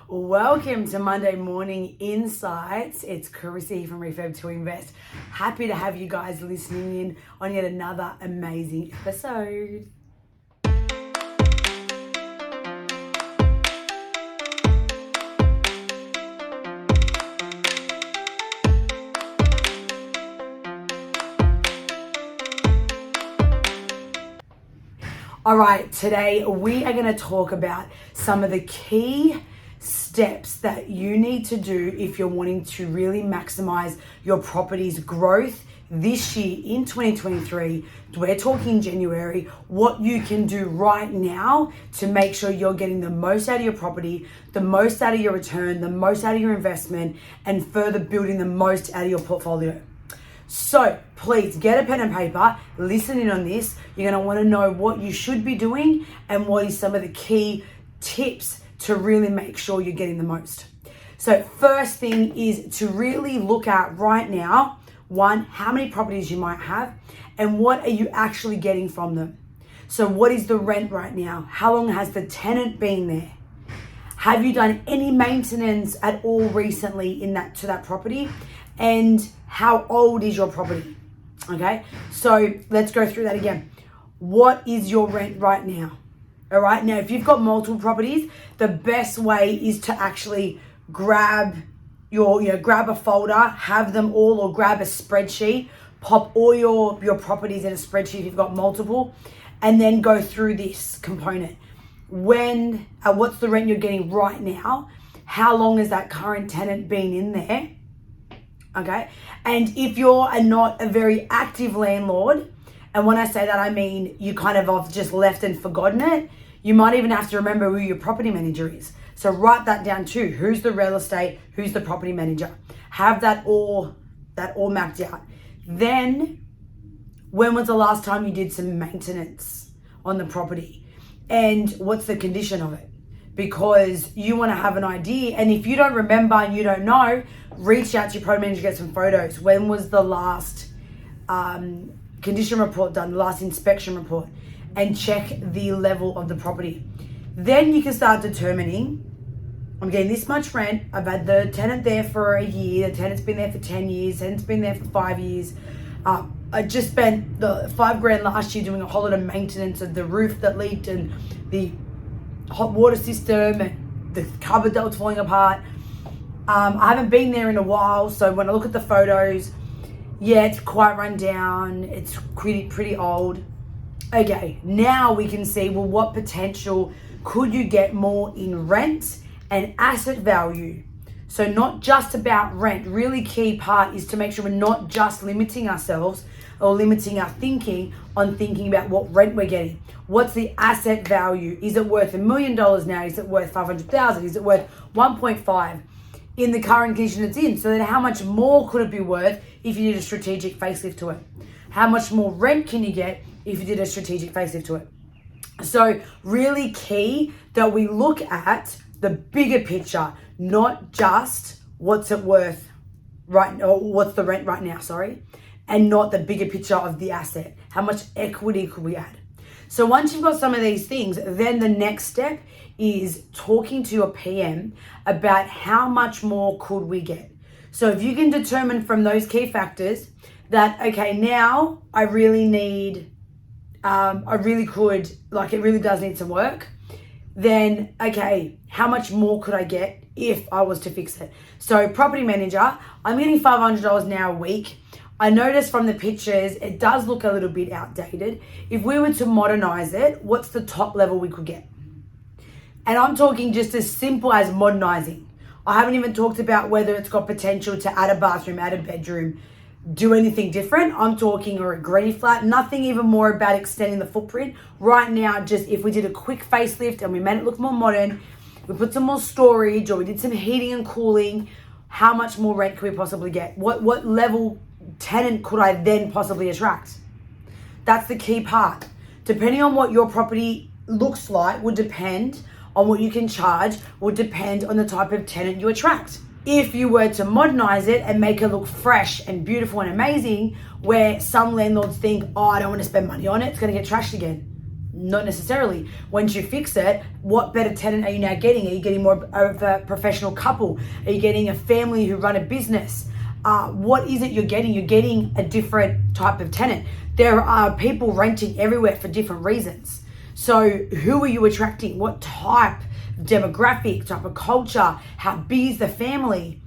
Welcome to Monday Morning Insights. It's Corissa here from Refurb to Invest. Happy to have you guys listening in on yet another amazing episode. All right, today we are going to talk about some of the key steps that you need to do if you're wanting to really maximize your property's growth this year in 2023. We're talking January, what you can do right now to make sure you're getting the most out of your property, the most out of your return, the most out of your investment, and further building the most out of your portfolio. So please get a pen and paper, listen in on this. You're going to want to know what you should be doing and what is some of the key tips to really make sure you're getting the most. So first thing is to really look at right now, one, how many properties you might have and what are you actually getting from them. So what is the rent right now? How long has the tenant been there? Have you done any maintenance at all recently to that property? And how old is your property? Okay, so let's go through that again. What is your rent right now? All right, now if you've got multiple properties, the best way is to actually grab grab a folder, have them all, or grab a spreadsheet, pop all your properties in a spreadsheet if you've got multiple, and then go through this component. What's the rent you're getting right now? How long has that current tenant been in there? Okay, and if you're not a very active landlord, and when I say that, I mean you kind of have just left and forgotten it, you might even have to remember who your property manager is. So write that down too. Who's the real estate? Who's the property manager? Have that all mapped out. Then, when was the last time you did some maintenance on the property? And what's the condition of it? Because you want to have an idea. And if you don't remember and you don't know, reach out to your property manager, get some photos. When was the last condition report done, the last inspection report, and check the level of the property. Then you can start determining, I'm getting this much rent, I've had the tenant there for a year, the tenant's been there for 10 years, the tenant's been there for 5 years. I just spent the $5,000 last year doing a whole lot of maintenance of the roof that leaked and the hot water system and the cupboard that was falling apart. I haven't been there in a while, so when I look at the photos, yeah, it's quite run down, it's pretty old. Okay, now we can see, well, what potential could you get more in rent and asset value? So not just about rent. Really key part is to make sure we're not just limiting ourselves or limiting our thinking on thinking about what rent we're getting. What's the asset value? Is it worth $1 million now? Is it worth 500,000? Is it worth 1.5 in the current condition it's in? So then how much more could it be worth if you did a strategic facelift to it? How much more rent can you get if you did a strategic facelift to it? So really key that we look at the bigger picture, not just what's it worth or what's the rent right now, and not the bigger picture of the asset. How much equity could we add? So once you've got some of these things, then the next step is talking to your PM about how much more could we get. So if you can determine from those key factors that, okay, now I really need, it really does need some work, then, okay, how much more could I get if I was to fix it? So property manager, I'm getting $500 now a week. I noticed from the pictures, it does look a little bit outdated. If we were to modernize it, what's the top level we could get? And I'm talking just as simple as modernizing. I haven't even talked about whether it's got potential to add a bathroom, add a bedroom, do anything different. I'm talking or a granny flat, nothing even more about extending the footprint. Right now, just if we did a quick facelift and we made it look more modern, we put some more storage or we did some heating and cooling, how much more rent could we possibly get? What level tenant could I then possibly attract? That's the key part. Depending on what your property looks like would depend on what you can charge, would depend on the type of tenant you attract. If you were to modernize it and make it look fresh and beautiful and amazing, where some landlords think, oh, I don't want to spend money on it, it's going to get trashed again. Not necessarily. Once you fix it, what better tenant are you now getting? Are you getting more of a professional couple? Are you getting a family who run a business? What is it you're getting? You're getting a different type of tenant. There are people renting everywhere for different reasons. So who are you attracting? What type, demographic, type of culture? How big is the family?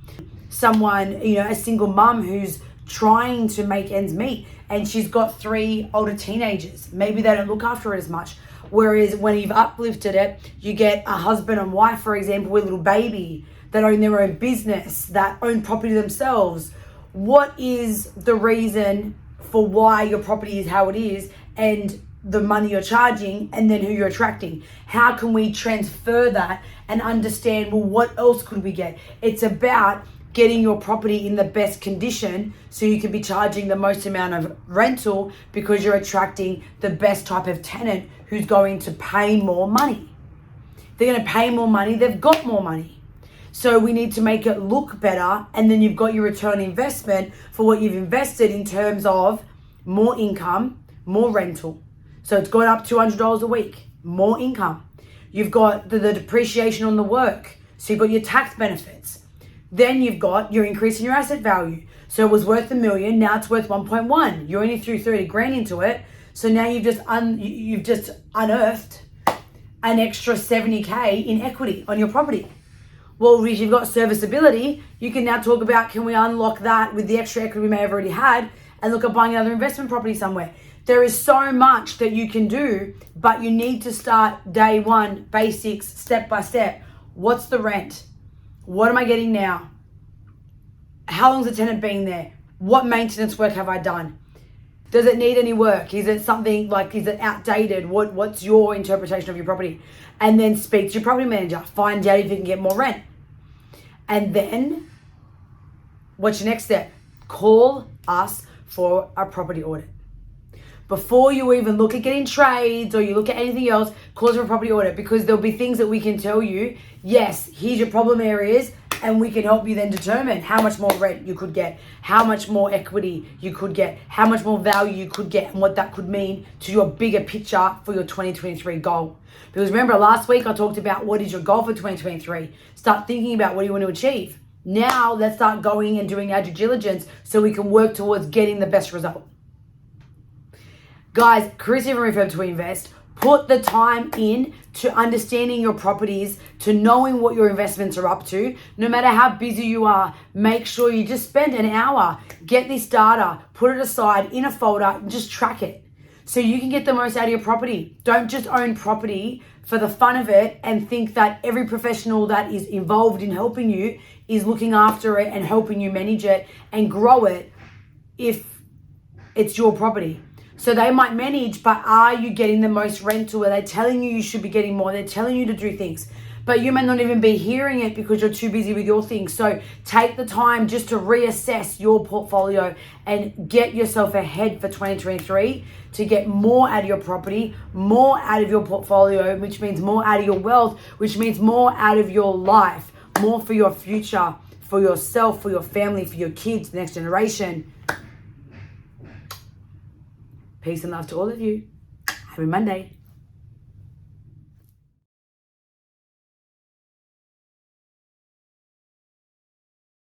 Someone, a single mum who's trying to make ends meet and she's got 3 older teenagers. Maybe they don't look after it as much. Whereas when you've uplifted it, you get a husband and wife, for example, with a little baby that own their own business, that own property themselves. What is the reason for why your property is how it is and the money you're charging and then who you're attracting? How can we transfer that and understand, well, what else could we get? It's about getting your property in the best condition so you can be charging the most amount of rental because you're attracting the best type of tenant who's going to pay more money. They're going to pay more money, they've got more money. So we need to make it look better, and then you've got your return on investment for what you've invested in terms of more income, more rental. So it's gone up $200 a week, more income. You've got the depreciation on the work. So you've got your tax benefits. Then you've got your increase in your asset value. So it was worth $1 million, now it's worth 1.1. You only threw 30 grand into it. So now you've just unearthed an extra 70K in equity on your property. Well, if you've got serviceability, you can now talk about, can we unlock that with the extra equity we may have already had and look at buying another investment property somewhere? There is so much that you can do, but you need to start day one, basics, step by step. What's the rent? What am I getting now? How long's the tenant been there? What maintenance work have I done? Does it need any work? Is it something like, is it outdated? What's your interpretation of your property? And then speak to your property manager. Find out if you can get more rent. And then, what's your next step? Call us for a property audit. Before you even look at getting trades or you look at anything else, call us for a property audit, because there'll be things that we can tell you, yes, here's your problem areas, and we can help you then determine how much more rent you could get, how much more equity you could get, how much more value you could get, and what that could mean to your bigger picture for your 2023 goal. Because remember, last week I talked about what is your goal for 2023. Start thinking about what you want to achieve. Now let's start going and doing our due diligence so we can work towards getting the best result. Guys, Corissa from Refurb to Invest, put the time in to understanding your properties, to knowing what your investments are up to. No matter how busy you are, make sure you just spend an hour, get this data, put it aside in a folder, and just track it so you can get the most out of your property. Don't just own property for the fun of it and think that every professional that is involved in helping you is looking after it and helping you manage it and grow it if it's your property. So they might manage, but are you getting the most rental? Are they telling you should be getting more? They're telling you to do things, but you may not even be hearing it because you're too busy with your things. So take the time just to reassess your portfolio and get yourself ahead for 2023 to get more out of your property, more out of your portfolio, which means more out of your wealth, which means more out of your life, more for your future, for yourself, for your family, for your kids, the next generation. Peace and love to all of you. Happy Monday.